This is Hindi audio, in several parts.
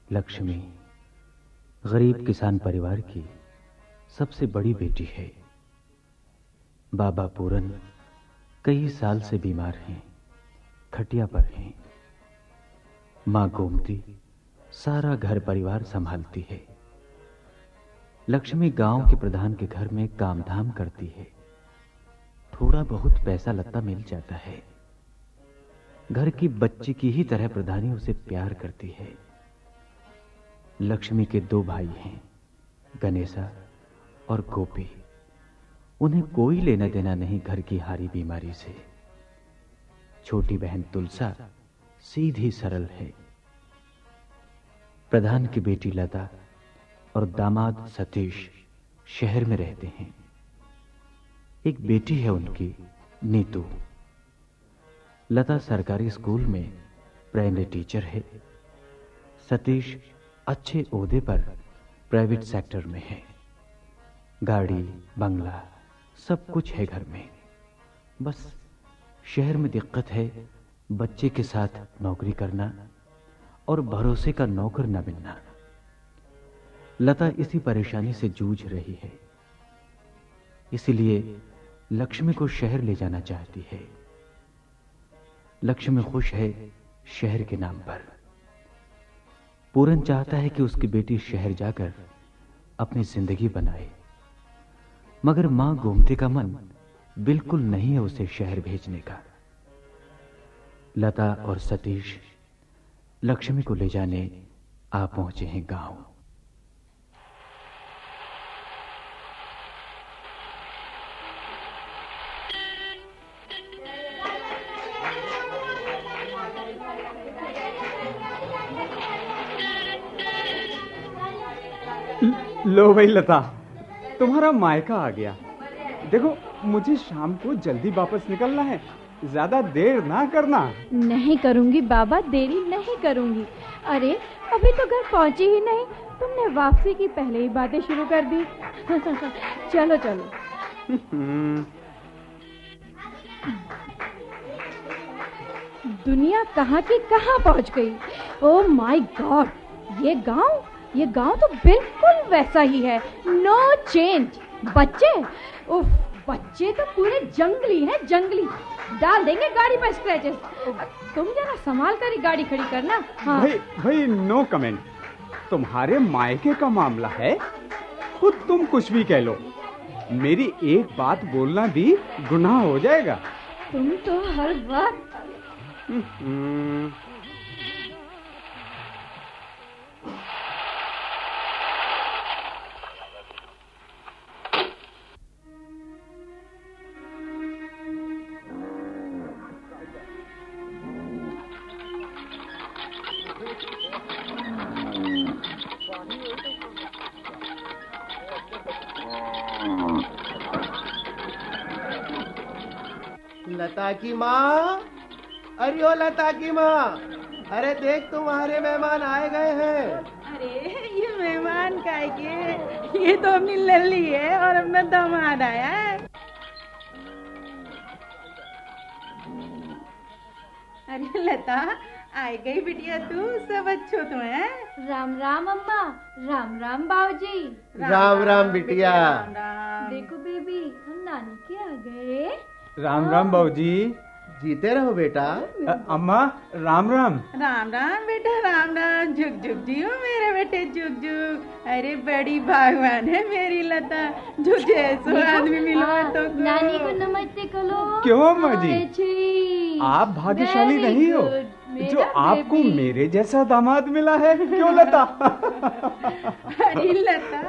लक्ष्मी गरीब किसान परिवार की सबसे बड़ी बेटी है। बाबा पूरन कई साल से बीमार हैं, खटिया पर हैं। मां गोमती सारा घर परिवार संभालती है। लक्ष्मी गांव के प्रधान के घर में काम धाम करती है। थोड़ा बहुत पैसा लत्ता मिल जाता है। घर की बच्ची की ही तरह प्रधानी उसे प्यार करती है। लक्ष्मी के 2 भाई हैं, गणेशा और गोपी। उन्हें कोई लेना देना नहीं घर की हारी बीमारी से। छोटी बहन तुलसा सीधी सरल है। प्रधान की बेटी लता और दामाद सतीश शहर में रहते हैं। एक बेटी है उनकी, नीतू। लता सरकारी स्कूल में प्राइमरी टीचर है। सतीश अच्छे ओहदे पर प्राइवेट सेक्टर में है। गाड़ी बंगला सब कुछ है घर में। बस शहर में दिक्कत है बच्चे के साथ नौकरी करना और भरोसे का नौकर न मिलना। लता इसी परेशानी से जूझ रही है। इसलिए लक्ष्मी को शहर ले जाना चाहती है। लक्ष्मी खुश है शहर के नाम पर। पूरन चाहता है कि उसकी बेटी शहर जाकर अपनी जिंदगी बनाए, मगर मां गोमती का मन बिल्कुल नहीं है उसे शहर भेजने का। लता और सतीश लक्ष्मी को ले जाने आ पहुंचे हैं गांव। लो भाई लता, तुम्हारा मायका आ गया। देखो मुझे शाम को जल्दी वापस निकलना है, ज्यादा देर ना करना। नहीं करूंगी बाबा, देरी नहीं करूंगी। अरे अभी तो घर पहुंची ही नहीं, तुमने वापसी की पहले ही बातें शुरू कर दी। चलो चलो। दुनिया कहाँ की कहाँ पहुंच गई। ओह माय गॉड, ये गांव तो बिल्कुल वैसा ही है। No change. बच्चे, उफ, बच्चे तो पूरे जंगली हैं, जंगली। डाल देंगे गाड़ी पर स्क्रैचेस। तुम जरा संभाल कर ही गाड़ी खड़ी करना। हाँ। भाई नो कमेंट। तुम्हारे मायके का मामला है, खुद तुम कुछ भी कह लो, मेरी एक बात बोलना भी गुनाह हो जाएगा। तुम तो हर बात। लता की माँ, अरे ओ लता की माँ, अरे देख तुम्हारे मेहमान आए गए हैं। अरे ये मेहमान काय के, ये तो अपनी लल्ली है और अपना दामाद आया है। अरे लता, आई गई बिटिया तू, सब अच्छो तो है। राम राम अम्मा, राम राम बाबूजी। राम राम बिटिया। देखो बेबी, हम नानी के आ गए। राम राम बाबूजी। जीते रहो बेटा। अम्मा राम राम। राम राम बेटा, राम राम। झुक झुक जियो मेरे बेटे, झुक झुक। अरे बड़ी भगवान है मेरी लता, जो जैसो आदमी मिलो तो नानी को नमस्ते करो। क्यों अम्मा जी, आप भाग्यशाली नहीं हो जो आपको मेरे जैसा दामाद मिला है। क्यों लता? अरे लता,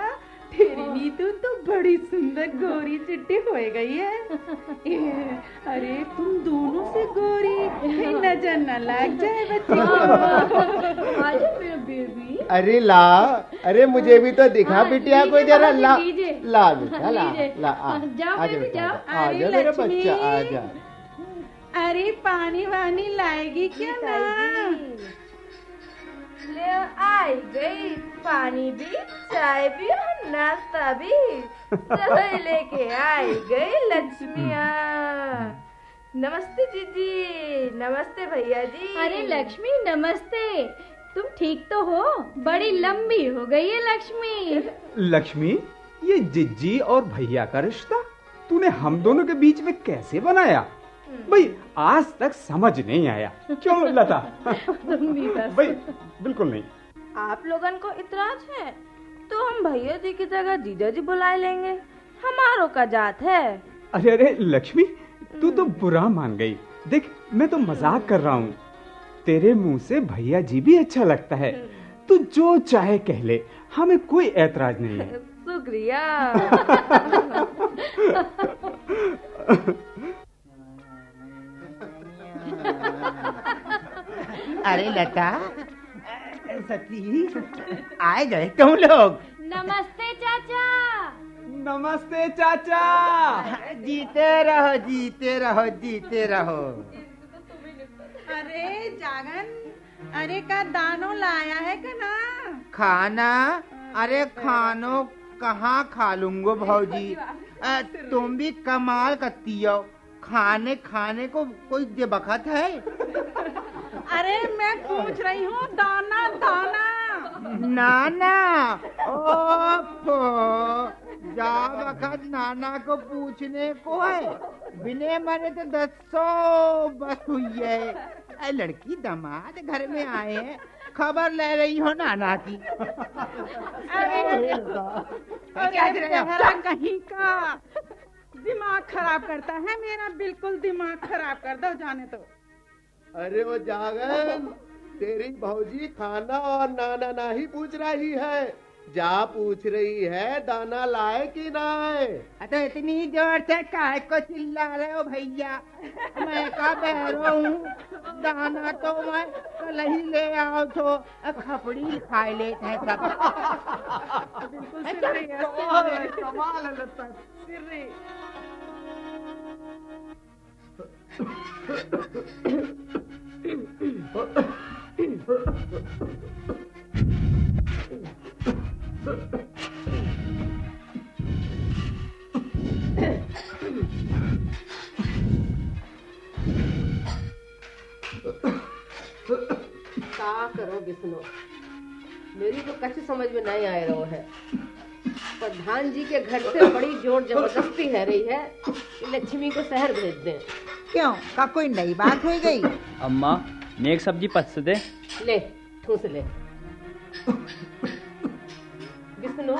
तेरी नीतू तो बड़ी सुंदर गोरी चिट्टी हो गई है। अरे तुम दोनों से गोरी नजर न लग जाए बच्चे को। मेरा बेबी। अरे ला, अरे मुझे भी तो दिखा बिटिया को जरा। ला ला बेटा, ला आजा बेटा, आजा मेरा बच्चा, आजा। अरे पानी वानी लाएगी क्या ना? ले आई गई, पानी भी, चाय भी और नाश्ता भी सब लेके आई गई लक्ष्मिया। नमस्ते जीजी, नमस्ते भैया जी। अरे लक्ष्मी नमस्ते। तुम ठीक तो हो? बड़ी लंबी हो गई है लक्ष्मी। लक्ष्मी, ये जिज्जी और भैया का रिश्ता तूने हम दोनों के बीच में कैसे बनाया? भाई आज तक समझ नहीं आया। क्यों लता? भाई बिल्कुल नहीं। आप लोगन को इतराज है तो हम भैया जी की जगह जीजा जी बुलाए लेंगे, हमारों का जात है। अरे अरे लक्ष्मी, तू तो बुरा मान गई। देख, मैं तो मजाक कर रहा हूँ। तेरे मुंह से भैया जी भी अच्छा लगता है। तू जो चाहे कह ले, हमें कोई ऐतराज नहीं है। शुक्रिया। अरे लता, सती, आए गए तुम लोग। नमस्ते चाचा। नमस्ते चाचा। जीते रहो, जीते रहो, जीते रहो। अरे जागन, अरे का दानो लाया है का ना? खाना? अरे खानो कहाँ खा लूंगो भौजी। तुम भी कमाल करती हो। खाने खाने को कोई दे बखत है? अरे मैं पूछ रही हूँ दाना दाना। नाना, ओफो, जा वक्त नाना को पूछने को है। बिने मरे तो 10 बस हुई है। लड़की दामाद घर में आए हैं, खबर ले रही हो नाना की। अरे कहीं का दिमाग खराब करता है मेरा, बिल्कुल दिमाग खराब कर दो, जाने तो। अरे वो जागन, तेरी भौजी खाना और नाना नहीं पूछ रही है, जा पूछ रही है दाना लाए कि ना आए। तो इतनी जोर से काय को चिल्ला रहे हो भैया? मैं का बहरो हूँ, दाना तो मैं कल ही ले आओ तो खपड़ी खा लेते हैं सब। कमाल लगता है। क्या करो विष्णु, मेरी तो कच्ची समझ में नहीं आ रहा है। प्रधान जी के घर से बड़ी जोर जबरदस्ती है रही है कि लक्ष्मी को शहर भेज दें। क्यों, का कोई नई बात हो गई? अम्मा, नेक सब्जी पस दे। ले ठूस ले। विष्णु,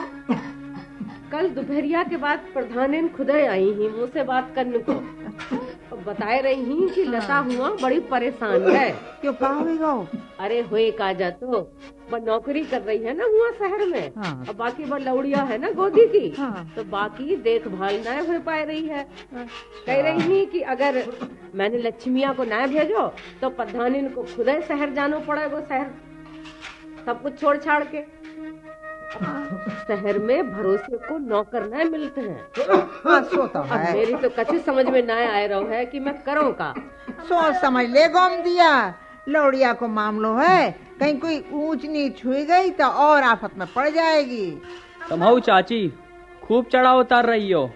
कल दोपहरिया के बाद प्रधान खुद आई ही मुझसे बात करने को, बताए रही ही कि लता हुआ बड़ी परेशान है। क्यों, का होगा? अरे होए का जा तो वो नौकरी कर रही है ना हुआ शहर में। हाँ। और बाकी वो लौड़िया है ना गोदी की। हाँ। तो बाकी देखभाल न हो पा रही है। कह रही ही कि अगर मैंने लक्ष्मिया को न भेजो तो प्रधानी को खुद ही शहर जाना पड़ेगा, शहर सब कुछ छोड़ छाड़ के। शहर में भरोसे को नौकर न मिलते हैं। हाँ, सोता अब है। मेरी तो कच्ची समझ में न आ रहा है कि मैं करूँ का। सोच समझ ले गोम दिया, लौड़िया को मामलो है, कहीं कोई ऊंच नीच हुई गई तो और आफत में पड़ जाएगी। समझो चाची, खूब चढ़ाव उतार रही हो।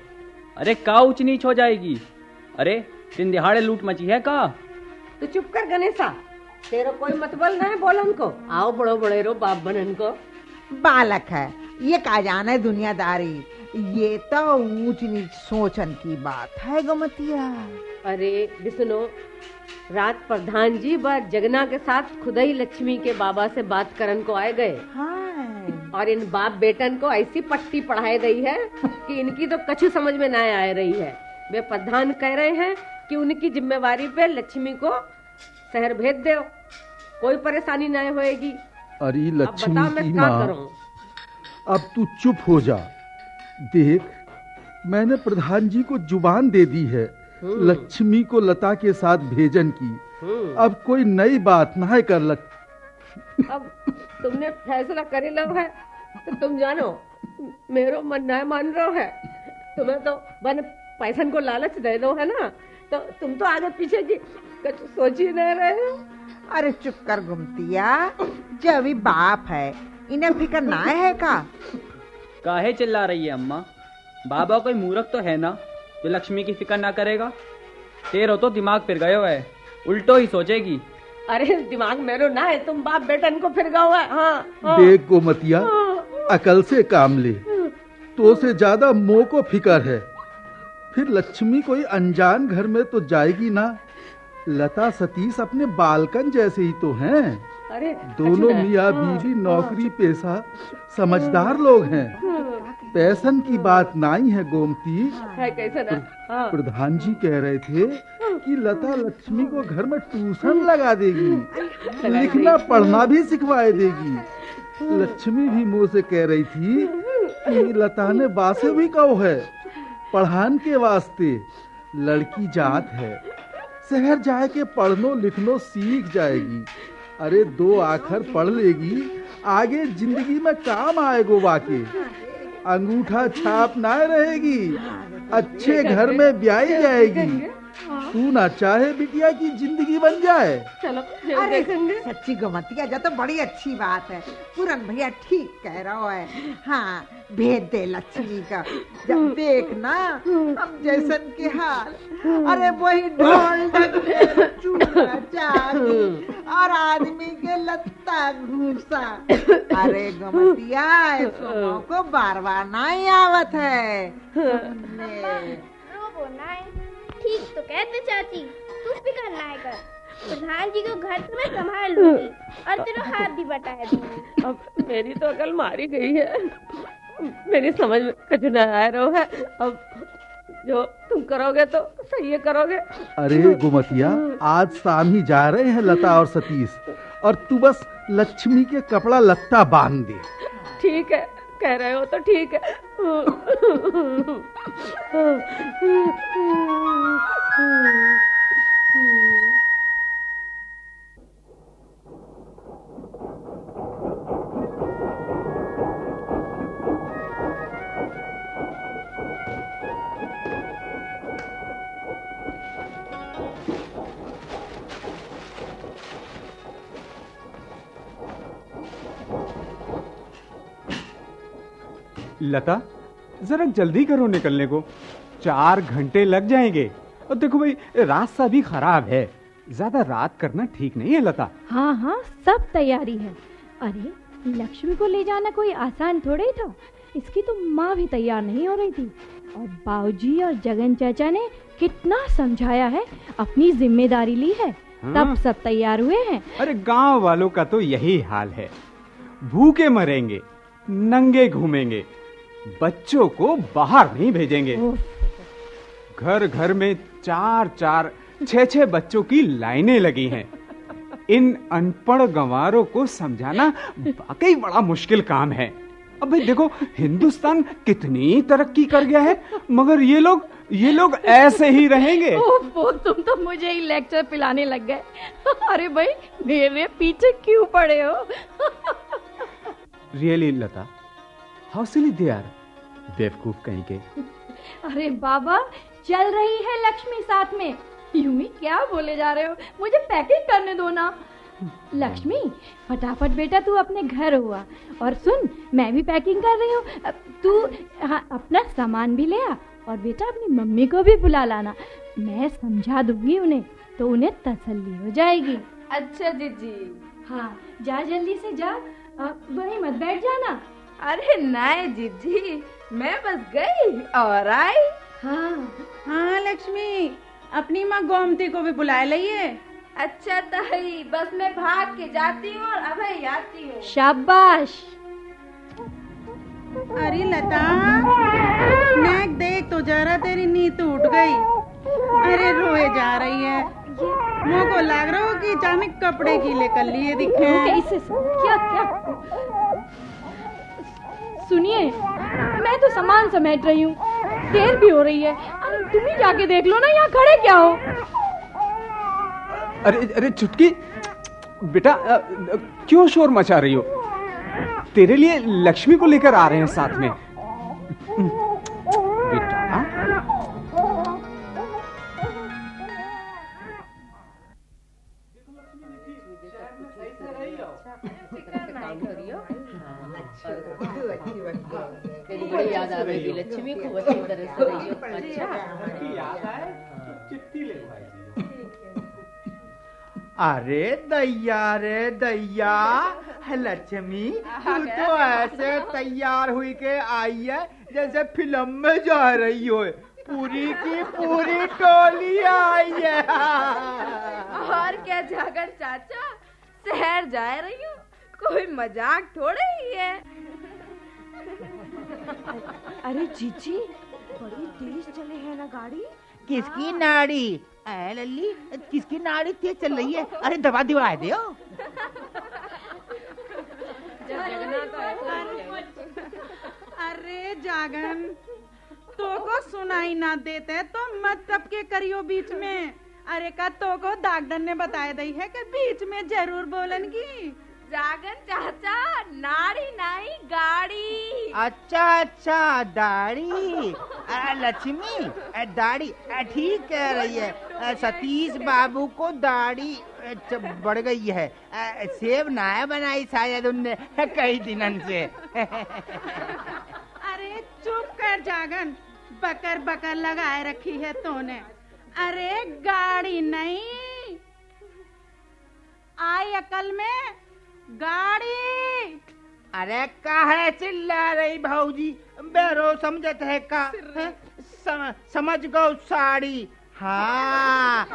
अरे का ऊंच नीच हो जाएगी? अरे दिन दिहाड़े लूट मची है का? तू चुप कर गणेशा, तेरा कोई मतबल न है बोलन को। आओ बड़ो बड़े रो बाप बनन को। बालक है, ये का जाने दुनियादारी, ये तो ऊंच नीच सोचन की बात है गोमतिया। अरे विष्णु, रात प्रधान जी व जगना के साथ खुद ही लक्ष्मी के बाबा से बात करन को आए गए। हाँ। और इन बाप बेटन को ऐसी पट्टी पढ़ाई रही है कि इनकी तो कछु समझ में ना आ रही है। वे प्रधान कह रहे हैं कि उनकी जिम्मेवारी पे लक्ष्मी को शहर भेज दो, कोई परेशानी न होएगी। अरे लक्ष्मी अब बता की मैं क्या माँ, करूं? अब तू चुप हो जा। देख, मैंने प्रधान जी को जुबान दे दी है लक्ष्मी को लता के साथ भेजन की। अब कोई नई बात ना है कर लग। अब तुमने फैसला करे लो है तो तुम जानो मेरो मन न मान रहा है। तुम्हें तो बन पैसन को लालच दे दो है ना, तो तुम तो आगे पीछे की कुछ सोच ही नहीं रहे हो। अरे चुप कर घुमतिया, जब भी बाप है इन्हें फिक्र ना है का? काहे चिल्ला रही है अम्मा? बाबा कोई मूर्ख तो है ना जो लक्ष्मी की फिक्र ना करेगा? तेरो तो दिमाग फिर गयो है, उल्टो ही सोचेगी। अरे दिमाग मेरो ना है, तुम बाप बेटन को फिर गए है। हाँ। देख गोमतिया, अकल से काम ले, तो से ज्यादा मोह को फिकर है। फिर लक्ष्मी कोई अनजान घर में तो जाएगी ना। लता सतीश अपने बालकन जैसे ही तो हैं। अरे दोनों मियाँ बीवी नौकरी पेशा समझदार लोग हैं। पैसन की बात नहीं है गोमती। है कैसे ना? प्रधान जी कह रहे थे कि लता लक्ष्मी को घर में ट्यूशन लगा देगी, लिखना पढ़ना भी सिखवाए देगी। लक्ष्मी भी मुंह से कह रही थी कि लता ने बासे भी कहो है पढ़ान के वास्ते। लड़की जात है, शहर जाए के पढ़नो लिखनो सीख जाएगी। अरे 2 आखर पढ़ लेगी, आगे जिंदगी में काम आएगो वाके। अंगूठा छाप ना रहेगी, अच्छे घर में ब्याही जाएगी। तू ना चाहे बिटिया की जिंदगी बन जाए। चलो अरे सच्ची गोमतिया, जो तो बड़ी अच्छी बात है। पूरन भैया ठीक कह रहा है। हाँ, भेज दे लक्ष्मी का। जब देखना हम जैसन के हाल, अरे वही ढोल ढके चूड़ा चाबी और आदमी के लत्ता घूसा। अरे गोमतिया, ऐसो को बार बार नहीं आवत है। रोबो नहीं, ठीक तो कहते चाची, तू फिकर ना कर। प्रधान जी को घर से मैं संभाल लूंगी और तेरा हाथ भी बटा दूंगी। अब मेरी तो अकल मारी गई है, मेरी समझ में कुछ न आ रहा है। अब जो तुम करोगे तो सही करोगे। अरे गोमतिया, आज शाम ही जा रहे हैं लता और सतीश, और तू बस लक्ष्मी के कपड़ा लत्ता बांध दे। ठीक है, कह रहे हो तो ठीक है। लता, जरा जल्दी करो निकलने को, 4 घंटे लग जाएंगे। और देखो भाई, रास्ता भी खराब है, ज्यादा रात करना ठीक नहीं है लता। हाँ हाँ, सब तैयारी है। अरे लक्ष्मी को ले जाना कोई आसान थोड़ा ही था। इसकी तो माँ भी तैयार नहीं हो रही थी, और बाबूजी और जगन चाचा ने कितना समझाया है, अपनी जिम्मेदारी ली है। हाँ। तब सब तैयार हुए हैं। अरे गांव वालों का तो यही हाल है, भूखे मरेंगे, नंगे घूमेंगे, बच्चों को बाहर नहीं भेजेंगे। घर घर में 4-4, 6-6 बच्चों की लाइनें लगी हैं। इन अनपढ़ गंवारों को समझाना वाकई बड़ा मुश्किल काम है। अब भाई देखो, हिंदुस्तान कितनी तरक्की कर गया है, मगर ये लोग ऐसे ही रहेंगे। ओह, तुम तो मुझे ही लेक्चर पिलाने लग गए। अरे भाई, मेरे पीछे क्यों पड़े हो? Really Lata, how silly they are, बेवकूफ कहीं के। अरे बाबा, चल रही है लक्ष्मी साथ में। यूं ही क्या बोले जा रहे हो? मुझे पैकिंग करने दो ना। लक्ष्मी, फटाफट बेटा तू अपने घर हुआ। और सुन, मैं भी पैकिंग कर रही हूँ। तू अपना सामान भी ले आ, और बेटा अपनी मम्मी को भी बुला लाना। मैं समझा दूंगी उन्हें, तो उन्हें तसल्ली हो जाएगी। अच्छा जीजी। हाँ, जा जल्दी से जा, वहीं मत बैठ जाना। अरे नहीं जीजी, मैं बस गई और आई। हाँ लक्ष्मी, अपनी माँ गोमती को भी बुला लिये। अच्छा ताई, बस मैं भाग के जाती हूँ और अभी आती हूँ। शाबाश। अरे लता, नेक देख तो जरा, तेरी नींद उठ गई। अरे रोए जा रही है। मुँह को लग रहा हो कि जाने कपड़े गीले कर लिए दिखे। क्या सुनिए, मैं तो सामान समेट रही हूँ, देर भी हो रही है। तुम ही जाके देख लो ना, यहाँ खड़े क्या हो? अरे चुटकी बेटा, क्यों शोर मचा रही हो? तेरे लिए लक्ष्मी को लेकर आ रहे हैं साथ में। बेटा, बड़ी याद आ रही लक्ष्मी को, अच्छी तरह से रही हो। अच्छा, याद आए चिट्ठी ले। अरे दैया रे दैया, लक्ष्मी तू तो ऐसे तैयार हुई के आई है जैसे फिल्म में जा रही हो। पूरी की पूरी टोली आई है। और क्या जागर चाचा, शहर जा रही हूँ, कोई मजाक थोड़े ही है। अरे जीजी, बड़ी तेज चले है ना गाड़ी। किसकी नाड़ी? लल्ली, किसकी नाड़ी तेज चल रही है? अरे दबा दिवा दे। अरे जागन, तो को सुनाई ना देते तो मत टपके करियो बीच में। अरे का तो को डॉक्टर ने बताया दी है कि बीच में जरूर बोलन की। जागन चाचा, नाड़ी नहीं गाड़ी। अच्छा दाढ़ी। लक्ष्मी दाढ़ी ठीक कह रही है। सतीश बाबू को दाढ़ी बढ़ गई है। सेब ना बनाई शायद उनने कई दिनों से। अरे चुप कर जागन, बकर बकर लगाए रखी है तूने। अरे गाड़ी नहीं, आई अकल में गाड़ी। अरे काहे चिल्ला रही भौजी? बेरो समझत है का? समझ गो साड़ी। हाँ,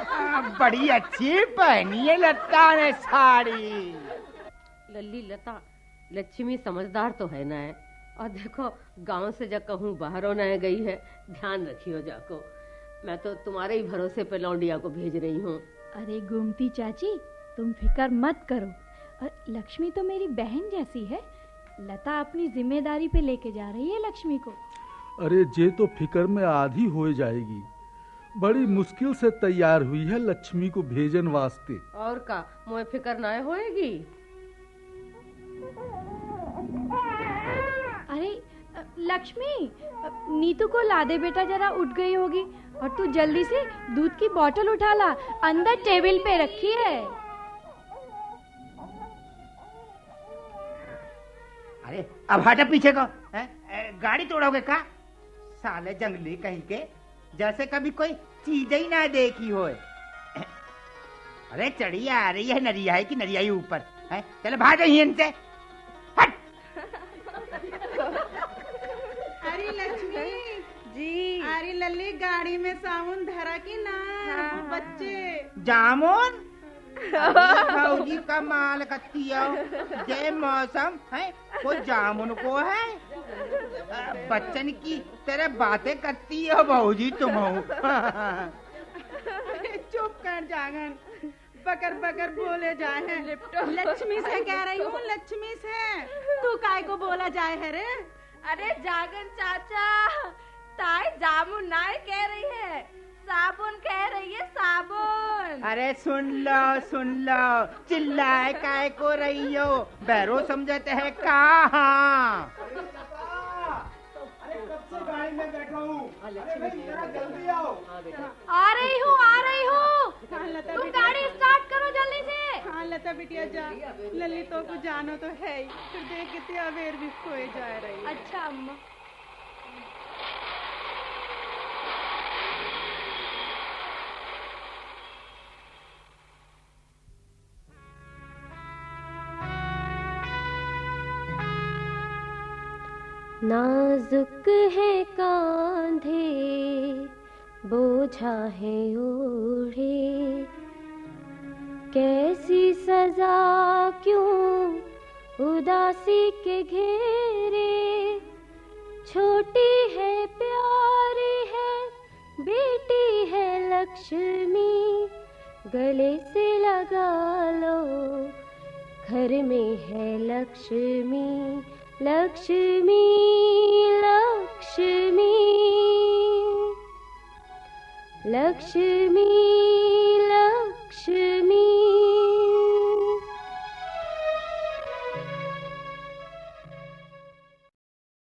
बड़ी अच्छी पहनी है लता ने साड़ी। लल्ली लता, लक्ष्मी समझदार तो है ना है। और देखो गांव से जब कहूँ बाहरों न गई है, ध्यान रखियो जाको। मैं तो तुम्हारे ही भरोसे पे लौंडिया को भेज रही हूँ। अरे गोमती चाची, तुम फिक्र मत करो। और लक्ष्मी तो मेरी बहन जैसी है। लता अपनी जिम्मेदारी पे लेके जा रही है लक्ष्मी को। अरे जे तो फिक्र में आधी हो जाएगी। बड़ी मुश्किल से तैयार हुई है लक्ष्मी को भेजन वास्ते। और का मोए फिक्र ना होएगी। अरे लक्ष्मी, नीतू को ला दे बेटा, जरा उठ गई होगी। और तू जल्दी से दूध की बोतल उठा ला, अंदर टेबल पे रखी है। अरे अब हटा पीछे को। गाड़ी तोड़ोगे का? साले जंगली कहीं के, जैसे कभी कोई चीज ही ना देखी हो। अरे चढ़िया आ रही है नरियाई की नरियाई ऊपर। चलो भाग गई इनसे। अरे लक्ष्मी जी, अरे लल्ली गाड़ी में साबुन धरा की ना। हाँ। बच्चे जामुन भौजी का माल कत्ती जय मौसम है, कोई जामुन को है। बच्चन की तरह बातें करती हो भौजी तुम। चुप कर जागन, बकर बकर बोले जाए है। लक्ष्मी से कह रही हूँ, लक्ष्मी से। तू काय को बोला जाए है रे? अरे जागन चाचा, ताई जामुन नाय कह रही है, साबुन कह रही है, साबुन। अरे सुन लो, चिल्लाए काय को रही हो? बैरो समझते है कहाँ? अरे कब से गाड़ी में बैठा हूँ। जल्दी आओ। आ रही हूँ। तुम गाड़ी स्टार्ट करो जल्दी से। हाँ लता बिटिया जा। लल्ली तो को जानो तो है ही, फिर देख कितनी अवेर भी खोए जा रही। अच्छा अम्मा। नाजुक है कांधे, बोझा है ओढ़े, कैसी सजा क्यों उदासी के घेरे। छोटी है प्यारी है बेटी है लक्ष्मी, गले से लगा लो, घर में है लक्ष्मी, लक्ष्मी लक्ष्मी लक्ष्मी।